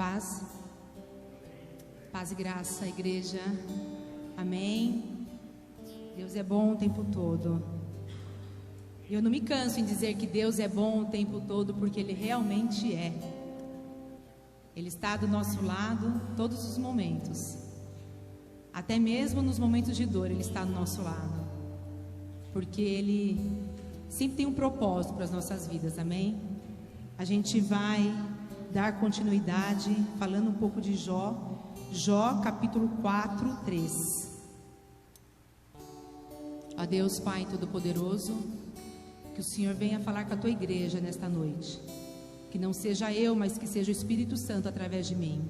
Paz. Paz e graça, igreja. Amém. Deus é bom o tempo todo. Eu não me canso em dizer que Deus é bom o tempo todo, porque Ele realmente é. Ele está do nosso lado todos os momentos. Até mesmo nos momentos de dor, Ele está do nosso lado. Porque Ele sempre tem um propósito para as nossas vidas, amém? A gente vai dar continuidade falando um pouco de Jó. Jó capítulo 4, 3. Ó Deus Pai Todo-Poderoso, que o Senhor venha falar com a Tua igreja nesta noite. Que não seja eu, mas que seja o Espírito Santo através de mim.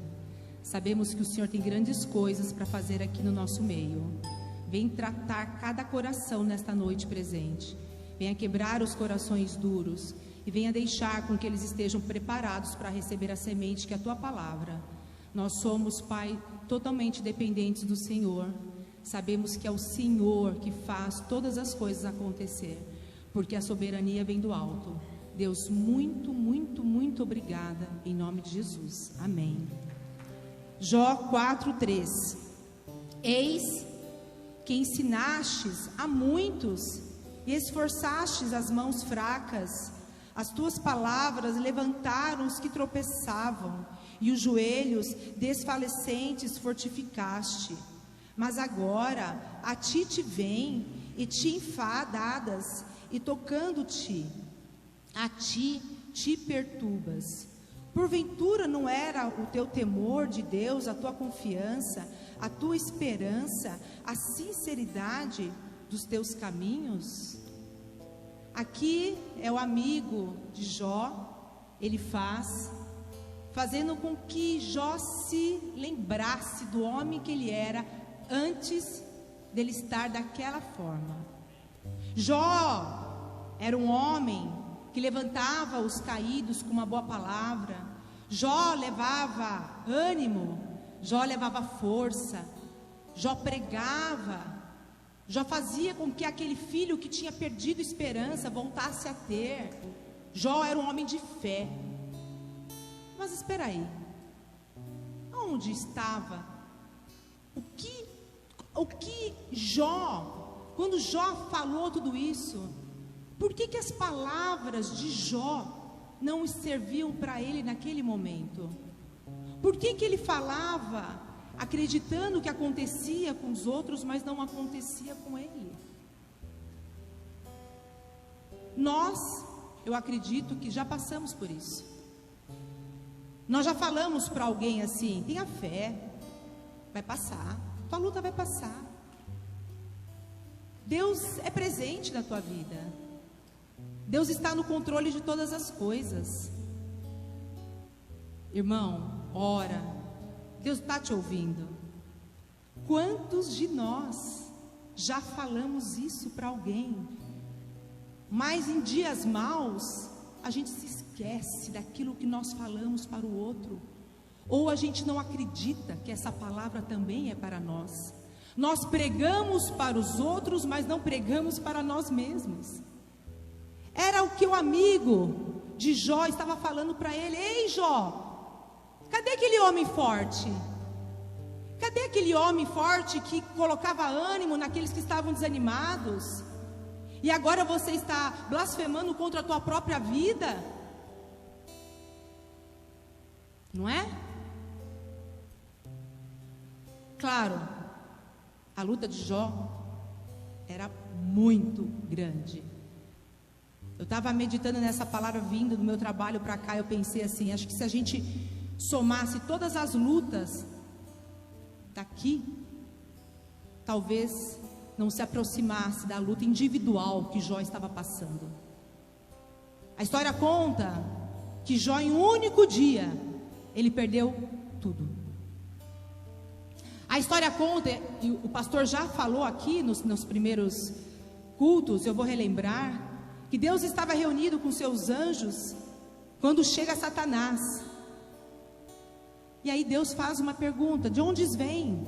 Sabemos que o Senhor tem grandes coisas para fazer aqui no nosso meio. Vem tratar cada coração nesta noite presente. Venha quebrar os corações duros e venha deixar com que eles estejam preparados para receber a semente que é a Tua palavra. Nós somos, Pai, totalmente dependentes do Senhor. Sabemos que é o Senhor que faz todas as coisas acontecer, porque a soberania vem do alto. Deus, muito, muito, muito obrigada, em nome de Jesus. Amém. Jó 4, 3. Eis que ensinastes a muitos e esforçastes as mãos fracas. As tuas palavras levantaram os que tropeçavam, e os joelhos desfalecentes fortificaste. Mas agora a ti te vem e te enfadadas, e tocando-te, a ti te perturbas. Porventura não era o teu temor de Deus, a tua confiança, a tua esperança, a sinceridade dos teus caminhos? Aqui é o amigo de Jó, ele fazendo com que Jó se lembrasse do homem que ele era antes dele estar daquela forma. Jó era um homem que levantava os caídos com uma boa palavra. Jó levava ânimo, Jó levava força, Jó pregava, Jó fazia com que aquele filho que tinha perdido esperança voltasse a ter. Jó era um homem de fé. Mas espera aí, onde estava? O que Jó, quando Jó falou tudo isso, por que as palavras de Jó não serviam para ele naquele momento? Por que ele falava acreditando que acontecia com os outros, mas não acontecia com ele? Nós, eu acredito que já passamos por isso. Nós já falamos para alguém assim: tenha fé, vai passar, tua luta vai passar. Deus é presente na tua vida. Deus está no controle de todas as coisas. Irmão, ora, Deus está te ouvindo. Quantos de nós já falamos isso para alguém? Mas em dias maus, a gente se esquece daquilo que nós falamos para o outro. Ou a gente não acredita que essa palavra também é para nós. Nós pregamos para os outros, mas não pregamos para nós mesmos. Era o que o amigo de Jó estava falando para ele: ei Jó, cadê aquele homem forte? Cadê aquele homem forte que colocava ânimo naqueles que estavam desanimados? E agora você está blasfemando contra a tua própria vida? Não é? Claro, a luta de Jó era muito grande. Eu estava meditando nessa palavra vindo do meu trabalho para cá. Eu pensei assim: acho que se a gente somasse todas as lutas daqui, talvez não se aproximasse da luta individual que Jó estava passando. A história conta que Jó, em um único dia, ele perdeu tudo. A história conta, e o pastor já falou aqui nos primeiros cultos, eu vou relembrar, que Deus estava reunido com seus anjos quando chega Satanás. E aí Deus faz uma pergunta: de onde vem?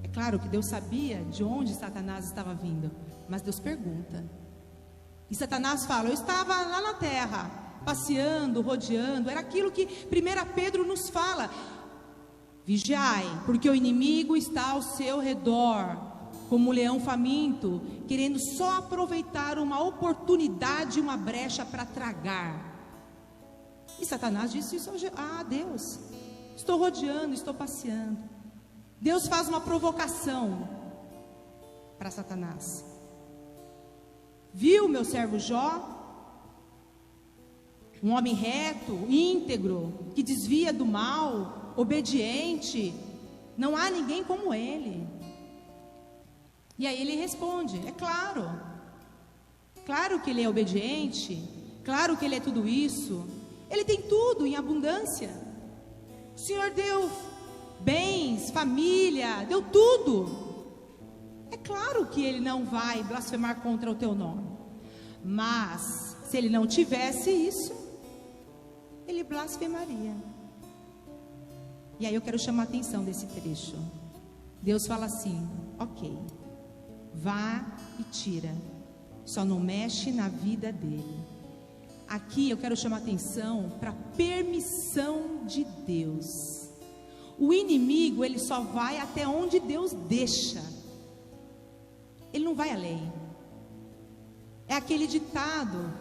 É claro que Deus sabia de onde Satanás estava vindo, mas Deus pergunta. E Satanás fala: eu estava lá na terra passeando, rodeando. Era aquilo que 1 Pedro nos fala: vigiai, porque o inimigo está ao seu redor, como um leão faminto, querendo só aproveitar uma oportunidade, uma brecha para tragar. E Satanás disse isso a Deus: estou rodeando, estou passeando. Deus faz uma provocação para Satanás. Viu meu servo Jó? Um homem reto, íntegro, que desvia do mal, obediente. Não há ninguém como ele. E aí ele responde: é claro. Claro que ele é obediente. Claro que ele é tudo isso. Ele tem tudo em abundância. O Senhor deu bens, família, deu tudo. É claro que ele não vai blasfemar contra o teu nome. Mas, se ele não tivesse isso, ele blasfemaria. E aí eu quero chamar a atenção desse trecho. Deus fala assim: ok, vá e tira, só não mexe na vida dele. Aqui eu quero chamar a atenção para a permissão de Deus. O inimigo, ele só vai até onde Deus deixa. Ele não vai além. É aquele ditado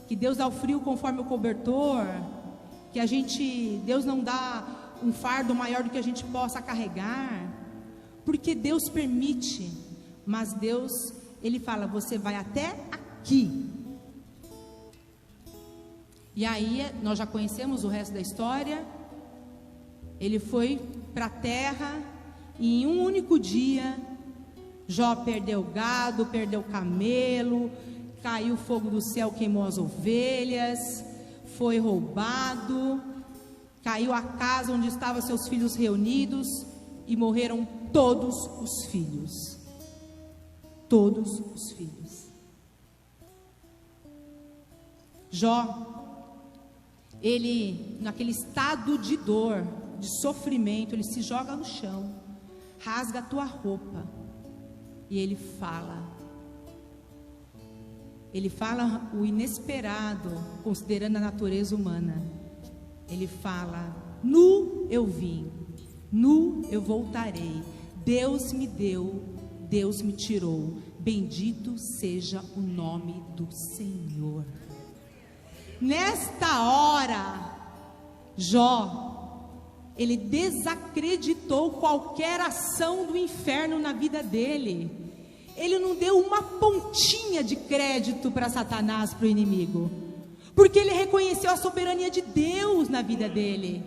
que Deus dá o frio conforme o cobertor, que Deus não dá um fardo maior do que a gente possa carregar, porque Deus permite, mas Deus, ele fala: você vai até aqui. E aí nós já conhecemos o resto da história. Ele foi para a terra e em um único dia Jó perdeu gado, perdeu camelo, caiu fogo do céu, queimou as ovelhas, foi roubado, caiu a casa onde estavam seus filhos reunidos e morreram todos os filhos. Todos os filhos. Jó, ele, naquele estado de dor, de sofrimento, ele se joga no chão, rasga a tua roupa e ele fala o inesperado, considerando a natureza humana. Ele fala: nu eu vim, nu eu voltarei. Deus me deu, Deus me tirou. Bendito seja o nome do Senhor. Nesta hora, Jó, ele desacreditou qualquer ação do inferno na vida dele. Ele não deu uma pontinha de crédito para Satanás, para o inimigo, porque ele reconheceu a soberania de Deus na vida dele.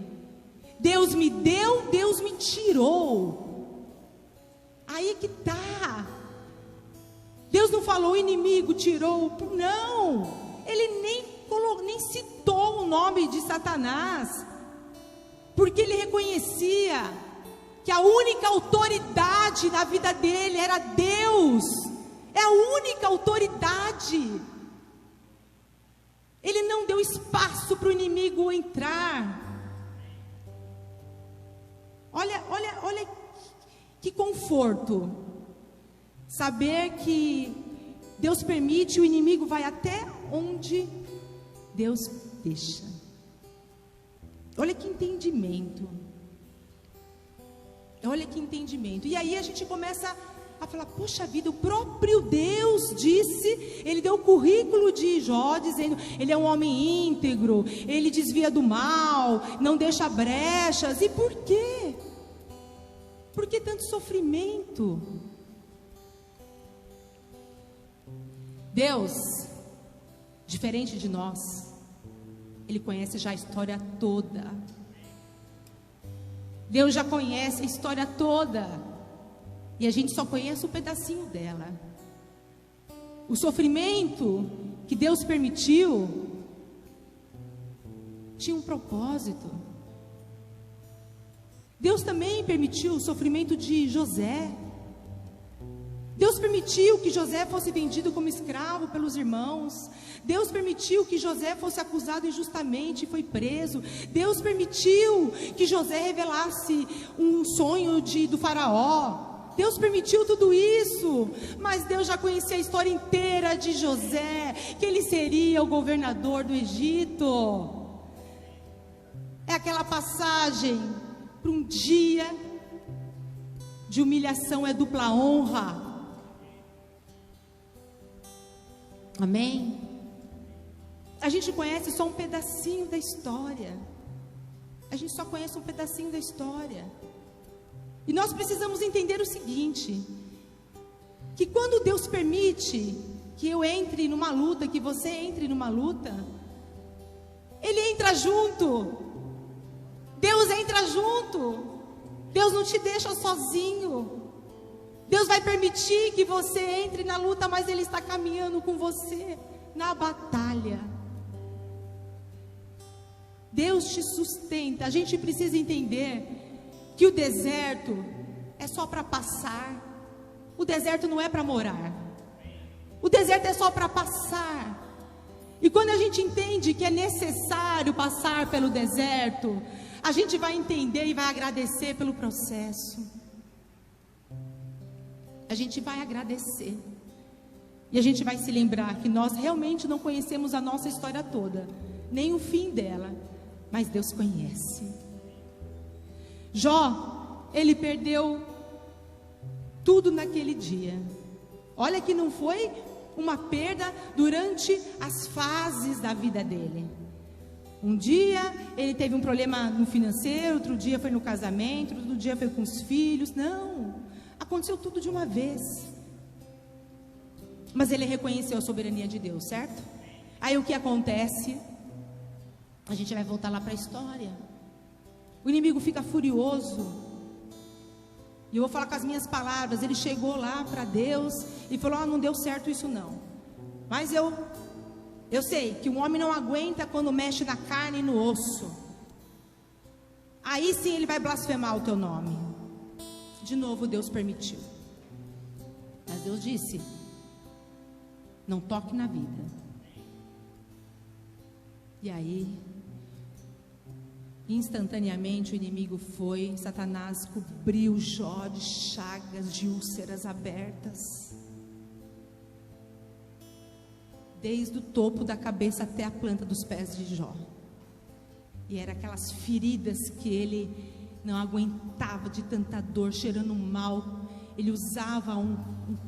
Deus me deu, Deus me tirou. Aí que tá. Deus não falou: o inimigo tirou. Não, ele nem citou o nome de Satanás, porque ele reconhecia que a única autoridade na vida dele era Deus. É a única autoridade. Ele não deu espaço para o inimigo entrar. Olha que conforto saber que Deus permite, o inimigo vai até onde Deus deixa. Olha que entendimento. Olha que entendimento. E aí a gente começa a falar: poxa vida, o próprio Deus disse, ele deu o currículo de Jó, dizendo: ele é um homem íntegro, ele desvia do mal, não deixa brechas. E por quê? Por que tanto sofrimento? Deus, diferente de nós, ele conhece já a história toda. Deus já conhece a história toda, e a gente só conhece um pedacinho dela. O sofrimento que Deus permitiu tinha um propósito. Deus também permitiu o sofrimento de José. Deus permitiu que José fosse vendido como escravo pelos irmãos. Deus permitiu que José fosse acusado injustamente e foi preso. Deus permitiu que José revelasse um sonho do faraó. Deus permitiu tudo isso, mas Deus já conhecia a história inteira de José, que ele seria o governador do Egito. É aquela passagem para um dia de humilhação, é dupla honra. Amém? A gente conhece só um pedacinho da história. A gente só conhece um pedacinho da história. E nós precisamos entender o seguinte: que quando Deus permite que eu entre numa luta, que você entre numa luta, Ele entra junto. Deus entra junto. Deus não te deixa sozinho. Deus vai permitir que você entre na luta, mas Ele está caminhando com você na batalha. Deus te sustenta. A gente precisa entender que o deserto é só para passar. O deserto não é para morar. O deserto é só para passar. E quando a gente entende que é necessário passar pelo deserto, a gente vai entender e vai agradecer pelo processo. A gente vai agradecer. E a gente vai se lembrar que nós realmente não conhecemos a nossa história toda, nem o fim dela, mas Deus conhece. Jó, ele perdeu tudo naquele dia. Olha que não foi uma perda durante as fases da vida dele. Um dia ele teve um problema no financeiro, outro dia foi no casamento, outro dia foi com os filhos. Não, aconteceu tudo de uma vez. Mas ele reconheceu a soberania de Deus, certo? Aí o que acontece? A gente vai voltar lá para a história. O inimigo fica furioso. E eu vou falar com as minhas palavras. Ele chegou lá para Deus e falou: não deu certo isso não. Mas eu sei que um homem não aguenta quando mexe na carne e no osso. Aí sim ele vai blasfemar o teu nome. De novo Deus permitiu. Mas Deus disse: não toque na vida. E aí, instantaneamente o inimigo foi, Satanás cobriu Jó de chagas, de úlceras abertas, desde o topo da cabeça até a planta dos pés de Jó. E eram aquelas feridas que ele não aguentava de tanta dor, cheirando mal. Ele usava um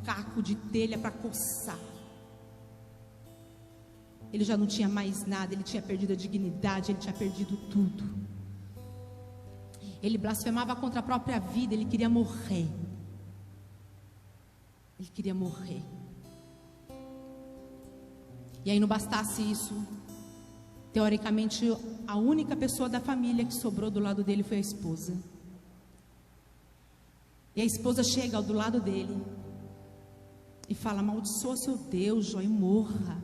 caco de telha para coçar. Ele já não tinha mais nada, ele tinha perdido a dignidade, ele tinha perdido tudo. Ele blasfemava contra a própria vida, ele queria morrer. Ele queria morrer. E aí não bastasse isso, teoricamente a única pessoa da família que sobrou do lado dele foi a esposa. E a esposa chega do lado dele e fala: amaldiçoa seu Deus, Jó, e morra.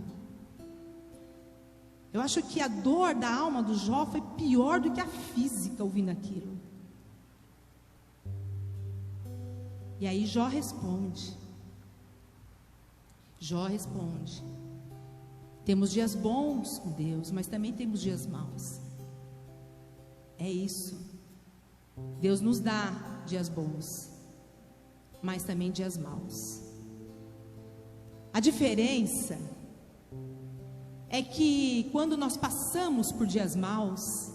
Eu acho que a dor da alma do Jó foi pior do que a física ouvindo aquilo. E aí Jó responde. Jó responde: temos dias bons com Deus, mas também temos dias maus. É isso. Deus nos dá dias bons, mas também dias maus. A diferença é que quando nós passamos por dias maus,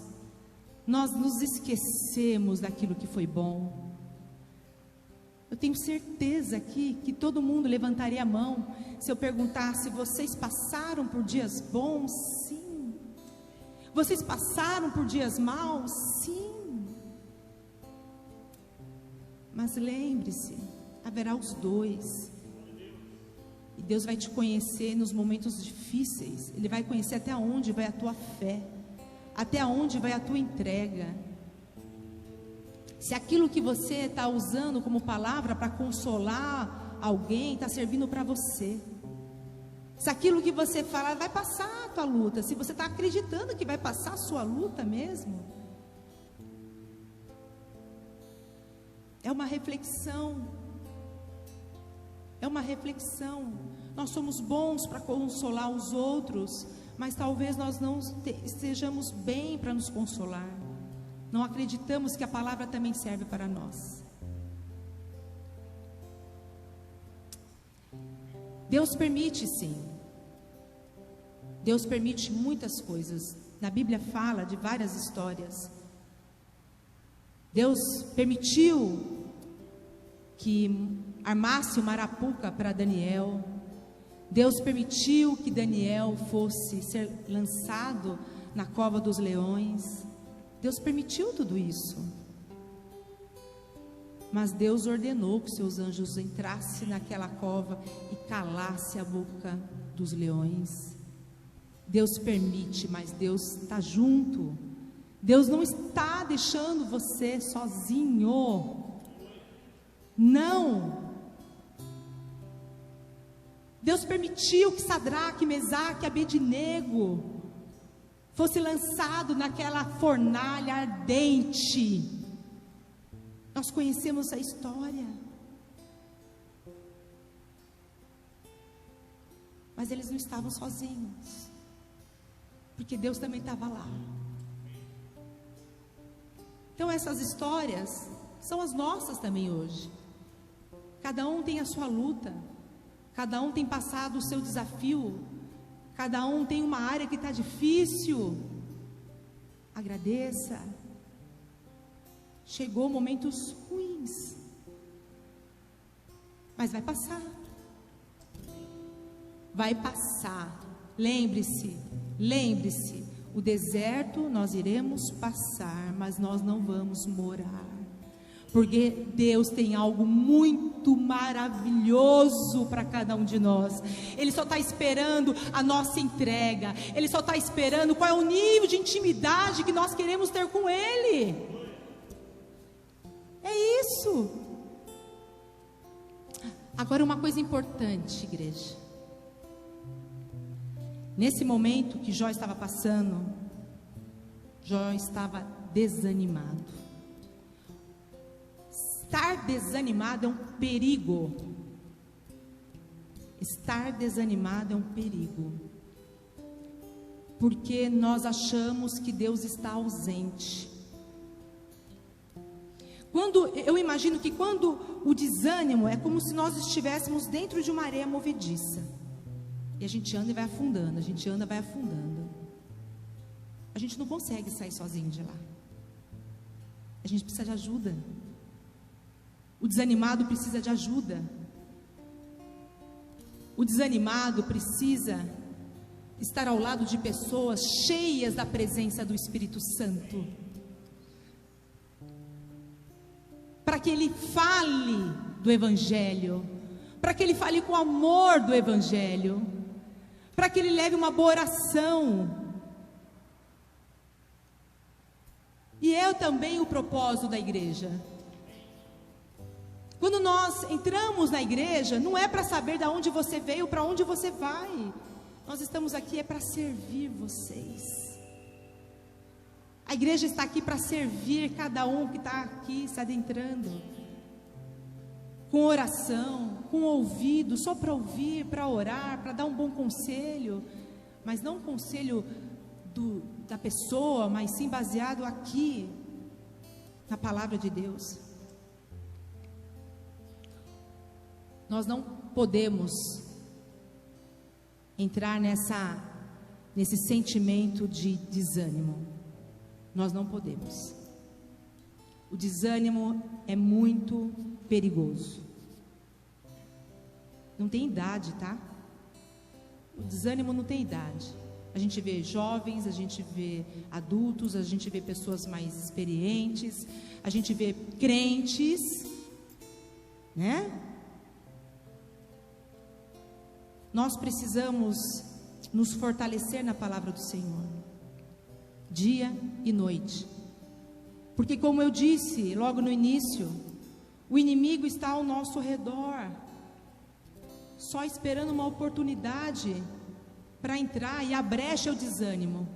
nós nos esquecemos daquilo que foi bom. Eu tenho certeza aqui que todo mundo levantaria a mão se eu perguntasse: vocês passaram por dias bons? Sim. Vocês passaram por dias maus? Sim. Mas lembre-se, haverá os dois. E Deus vai te conhecer nos momentos difíceis. Ele vai conhecer até onde vai a tua fé, até onde vai a tua entrega. Se aquilo que você está usando como palavra para consolar alguém está servindo para você. Se aquilo que você fala vai passar a tua luta, se você está acreditando que vai passar a sua luta mesmo. É uma reflexão. É uma reflexão. Nós somos bons para consolar os outros, mas talvez nós não estejamos bem para nos consolar. Não acreditamos que a palavra também serve para nós. Deus permite, sim. Deus permite muitas coisas. Na Bíblia fala de várias histórias. Deus permitiu que armasse uma arapuca para Daniel. Deus permitiu que Daniel fosse ser lançado na cova dos leões. Deus permitiu tudo isso. Mas Deus ordenou que seus anjos entrassem naquela cova e calasse a boca dos leões. Deus permite, mas Deus está junto. Deus não está deixando você sozinho. Não. Deus permitiu que Sadraque, Mesaque e Abednego fosse lançado naquela fornalha ardente. Nós conhecemos a história. Mas eles não estavam sozinhos, porque Deus também estava lá. Então essas histórias são as nossas também hoje. Cada um tem a sua luta, cada um tem passado o seu desafio, cada um tem uma área que está difícil. Agradeça. Chegou momentos ruins, mas vai passar. Vai passar. Lembre-se, o deserto nós iremos passar, mas nós não vamos morar. Porque Deus tem algo muito maravilhoso para cada um de nós. Ele só está esperando a nossa entrega. Ele só está esperando qual é o nível de intimidade que nós queremos ter com Ele. É isso. Agora uma coisa importante, igreja. Nesse momento que Jó estava passando, Jó estava desanimado. Estar desanimado é um perigo. Estar desanimado é um perigo. Porque nós achamos que Deus está ausente. Eu imagino que quando o desânimo é como se nós estivéssemos dentro de uma areia movediça. E a gente anda e vai afundando, a gente anda e vai afundando. A gente não consegue sair sozinho de lá. A gente precisa de ajuda. O desanimado precisa de ajuda. O desanimado precisa estar ao lado de pessoas cheias da presença do Espírito Santo, para que ele fale do Evangelho, para que ele fale com amor do Evangelho, para que ele leve uma boa oração. E é também o propósito da igreja. Quando nós entramos na igreja, não é para saber de onde você veio, para onde você vai. Nós estamos aqui para servir vocês. A igreja está aqui para servir cada um que está aqui se adentrando, com oração, com ouvido, só para ouvir, para orar, para dar um bom conselho, mas não um conselho da pessoa, mas sim baseado aqui, na palavra de Deus. Nós não podemos entrar nesse sentimento de desânimo. Nós não podemos. O desânimo é muito perigoso. Não tem idade, tá? O desânimo não tem idade. A gente vê jovens, a gente vê adultos, a gente vê pessoas mais experientes, a gente vê crentes, né? Nós precisamos nos fortalecer na palavra do Senhor, dia e noite, porque como eu disse logo no início, o inimigo está ao nosso redor, só esperando uma oportunidade para entrar, e a brecha é o desânimo.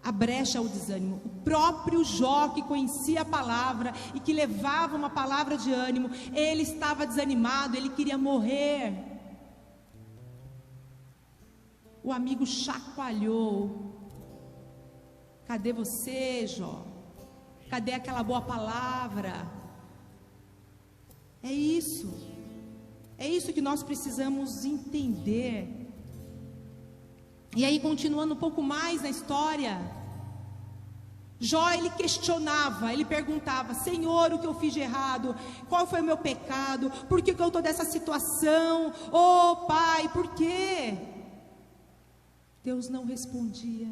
A brecha é o desânimo. O próprio Jó, que conhecia a palavra e que levava uma palavra de ânimo, ele estava desanimado, ele queria morrer. O amigo chacoalhou. Cadê você, Jó? Cadê aquela boa palavra? É isso. É isso que nós precisamos entender. E aí, continuando um pouco mais na história, Jó, ele questionava, ele perguntava: Senhor, o que eu fiz de errado? Qual foi o meu pecado? Por que eu estou nessa situação? Oh Pai, por quê? Deus não respondia.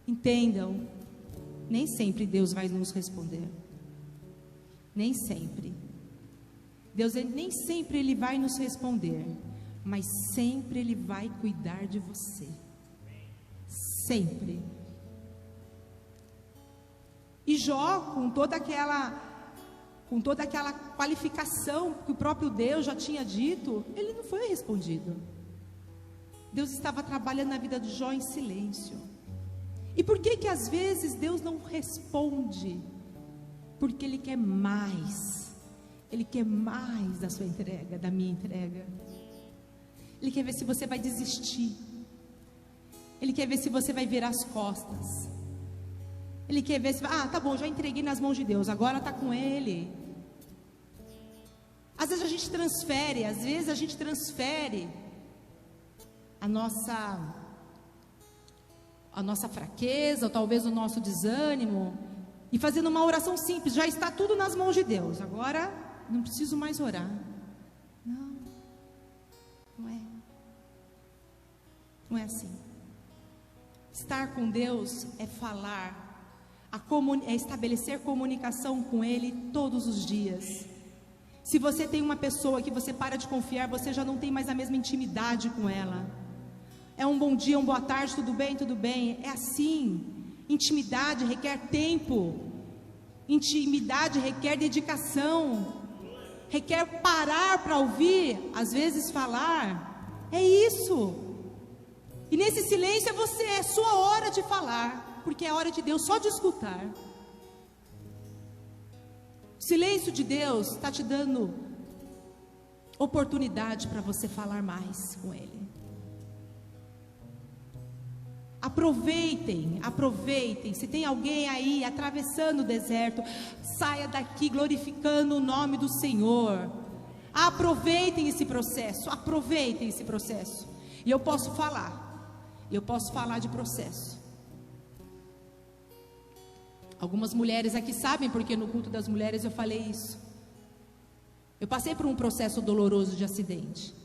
Entendam, nem sempre Deus vai nos responder. Nem sempre. Deus, nem sempre Ele vai nos responder, mas sempre Ele vai cuidar de você. Sempre. E Jó, com toda aquela qualificação que o próprio Deus já tinha dito, ele não foi respondido. Deus estava trabalhando na vida de Jó em silêncio. E por que às vezes Deus não responde? Porque Ele quer mais. Ele quer mais da sua entrega, da minha entrega. Ele quer ver se você vai desistir. Ele quer ver se você vai virar as costas. Ele quer ver se... tá bom, já entreguei nas mãos de Deus, agora está com Ele. Às vezes a gente transfere a nossa fraqueza, ou talvez o nosso desânimo, e fazendo uma oração simples: já está tudo nas mãos de Deus, agora não preciso mais orar. Não é assim. Estar com Deus é falar, é estabelecer comunicação com Ele todos os dias. Se você tem uma pessoa que você para de confiar, você já não tem mais a mesma intimidade com ela. É um bom dia, uma boa tarde, tudo bem, tudo bem. É assim. Intimidade requer tempo. Intimidade requer dedicação. Requer parar para ouvir, às vezes falar. É isso. E nesse silêncio é sua hora de falar, porque é hora de Deus só de escutar. O silêncio de Deus está te dando oportunidade para você falar mais com Ele. Aproveitem. Se tem alguém aí atravessando o deserto, saia daqui glorificando o nome do Senhor. Aproveitem esse processo. E eu posso falar de processo. Algumas mulheres aqui sabem, porque no culto das mulheres eu falei isso. Eu passei por um processo doloroso de acidente.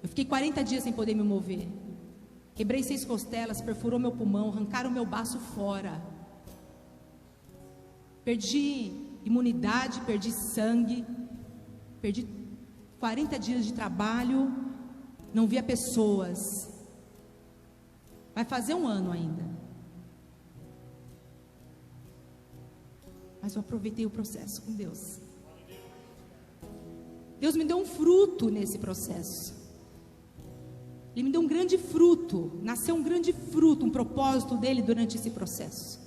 Eu fiquei 40 dias sem poder me mover. Quebrei 6 costelas, perfurou meu pulmão, arrancaram meu baço fora. Perdi imunidade, perdi sangue, perdi 40 dias de trabalho, não via pessoas. Vai fazer 1 ano ainda. Mas eu aproveitei o processo com Deus. Deus me deu um fruto nesse processo. Ele me deu um grande fruto. Nasceu um grande fruto, um propósito dele durante esse processo.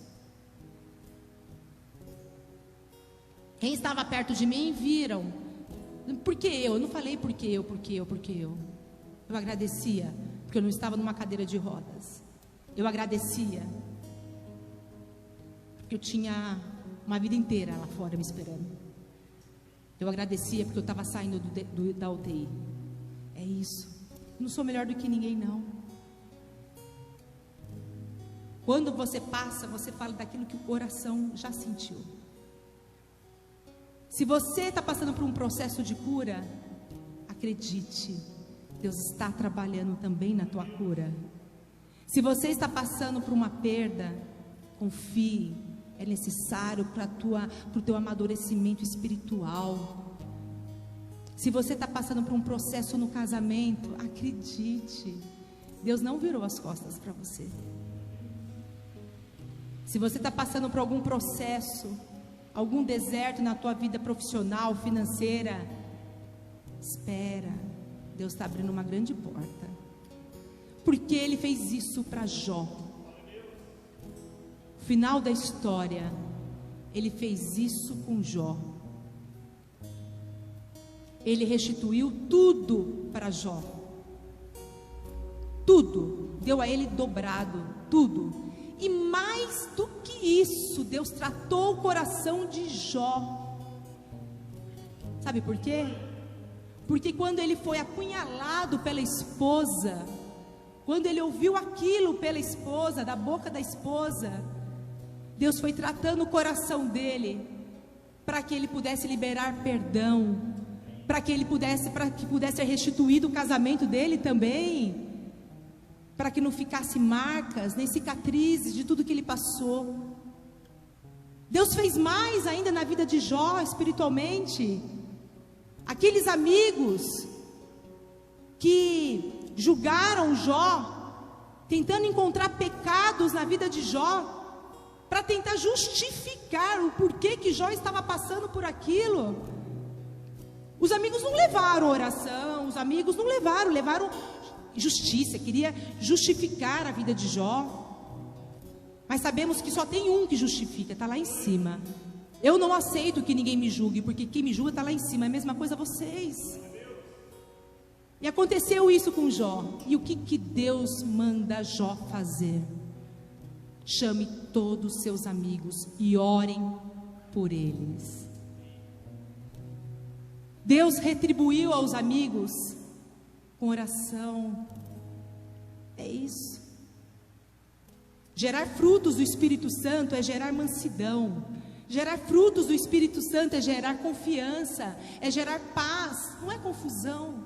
Quem estava perto de mim viram. Por que eu? Eu não falei por que eu. Eu agradecia, porque eu não estava numa cadeira de rodas. Eu agradecia, porque eu tinha uma vida inteira lá fora me esperando. Eu agradecia porque eu estava saindo da UTI. É isso. Eu não sou melhor do que ninguém, não. Quando você passa, você fala daquilo que o coração já sentiu. Se você está passando por um processo de cura, acredite, Deus está trabalhando também na tua cura. Se você está passando por uma perda, confie, é necessário para o teu amadurecimento espiritual. Se você está passando por um processo no casamento, acredite, Deus não virou as costas para você. Se você está passando por algum processo, algum deserto na tua vida profissional, financeira, espera, Deus está abrindo uma grande porta, porque Ele fez isso para Jó. No final da história, Ele fez isso com Jó. Ele restituiu tudo para Jó, tudo, deu a ele dobrado, tudo. E mais do que isso, Deus tratou o coração de Jó. Sabe por quê? Porque quando ele foi apunhalado pela esposa, quando ele ouviu aquilo pela esposa, da boca da esposa, Deus foi tratando o coração dele, para que ele pudesse liberar perdão, para que pudesse ser restituído o casamento dele também, para que não ficasse marcas, nem cicatrizes de tudo que ele passou. Deus fez mais ainda na vida de Jó, espiritualmente. Aqueles amigos que julgaram Jó, tentando encontrar pecados na vida de Jó, para tentar justificar o porquê que Jó estava passando por aquilo. Os amigos não levaram oração, os amigos não levaram justiça, queria justificar a vida de Jó. Mas sabemos que só tem um que justifica, está lá em cima. Eu não aceito que ninguém me julgue, porque quem me julga está lá em cima. É a mesma coisa vocês. E aconteceu isso com Jó. E o que Deus manda Jó fazer? Chame todos os seus amigos e orem por eles. Deus retribuiu aos amigos com oração. É isso. Gerar frutos do Espírito Santo é gerar mansidão. Gerar frutos do Espírito Santo é gerar confiança, é gerar paz, não é confusão.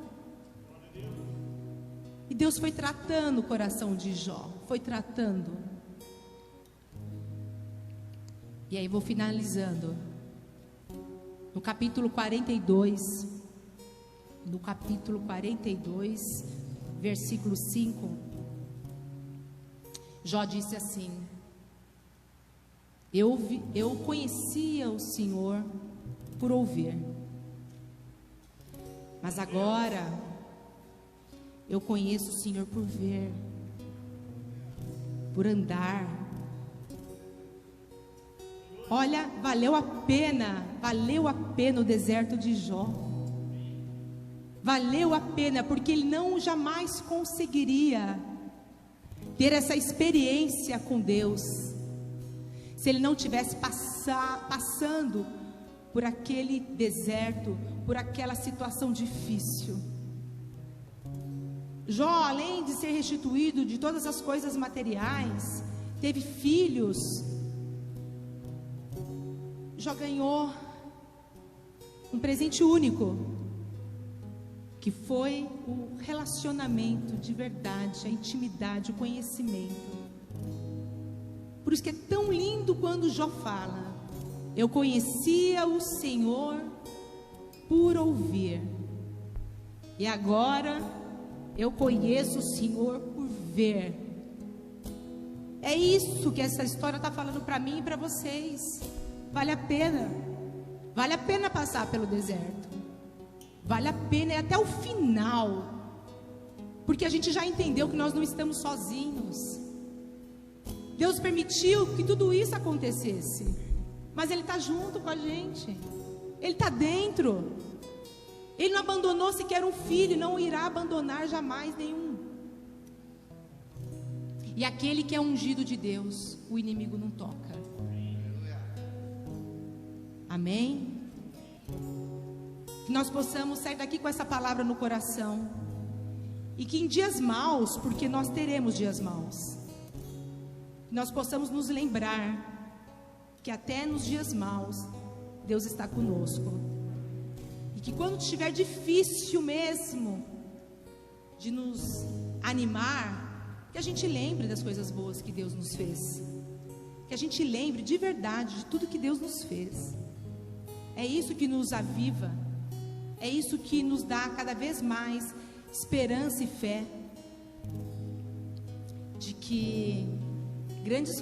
E Deus foi tratando o coração de Jó, foi tratando. E aí vou finalizando. No capítulo 42, versículo 5, Jó disse assim: Eu conhecia o Senhor por ouvir, mas agora eu conheço o Senhor por ver, por andar. Olha, valeu a pena o deserto de Jó. Valeu a pena, porque ele não jamais conseguiria ter essa experiência com Deus se ele não tivesse passando por aquele deserto, por aquela situação difícil. Jó, além de ser restituído de todas as coisas materiais, teve filhos. Jó ganhou um presente único, que foi o relacionamento de verdade, a intimidade, o conhecimento. Por isso que é tão lindo quando Jó fala: eu conhecia o Senhor por ouvir, e agora eu conheço o Senhor por ver. É isso que essa história está falando para mim e para vocês. Vale a pena passar pelo deserto, vale a pena ir até o final, porque a gente já entendeu que nós não estamos sozinhos. Deus permitiu que tudo isso acontecesse, mas Ele está junto com a gente, Ele está dentro. Ele não abandonou sequer um filho, não irá abandonar jamais nenhum. E aquele que é ungido de Deus, o inimigo não toca. Amém? Que nós possamos sair daqui com essa palavra no coração, e que em dias maus, porque nós teremos dias maus, nós possamos nos lembrar que até nos dias maus Deus está conosco, e que quando estiver difícil mesmo de nos animar, que a gente lembre das coisas boas que Deus nos fez, que a gente lembre de verdade de tudo que Deus nos fez. É isso que nos aviva, é isso que nos dá cada vez mais esperança e fé de que grandes